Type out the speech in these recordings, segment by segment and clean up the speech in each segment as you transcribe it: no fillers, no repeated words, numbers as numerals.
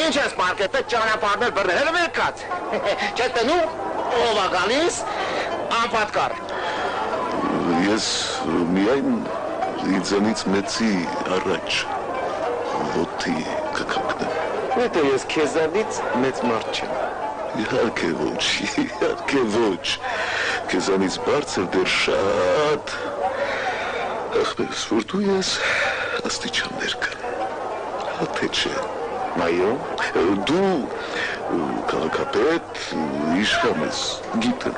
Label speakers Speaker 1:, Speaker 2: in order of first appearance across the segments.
Speaker 1: Ինչ ես մարկետը ճանապարհներ բռնել եկած։ Չես տնում ով է գալիս անպատկառ։
Speaker 2: Ես միայն ինձանից մեծի առաջ ոտի կկապնեմ։
Speaker 3: Հետո ես քեզանից մեծ մարդ չեմ։
Speaker 2: Իհարկե ոչ, քեզանից բարձր դեռ շատ ախպերս, որ դու ես աստիճաններ կան, թե չէ։
Speaker 3: Այո,
Speaker 2: դու քաղաքապետ իշխան ես, գիտեմ,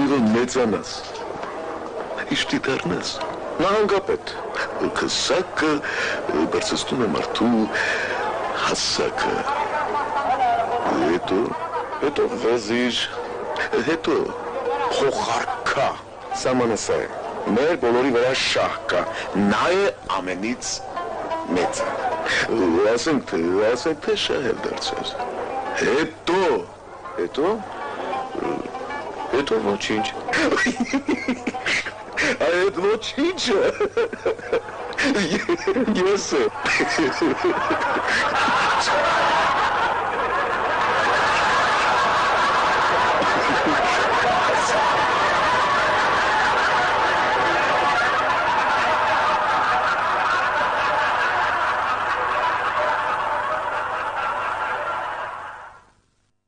Speaker 2: մի որ մեծանաս, իշտի դառնաս,
Speaker 3: նահանգապետ,
Speaker 2: քսակը բարձրացնում է մարդու հասակը, հետո վեզիր, հետո
Speaker 3: փոխարկա, սամանս է, մեր բոլորի վրա շահ կա, նա է ամենից մեծը։
Speaker 2: ասենք թե շահել դարձած, հետո
Speaker 3: ոչինչ։
Speaker 2: Այդ ոչինչը ես եմ։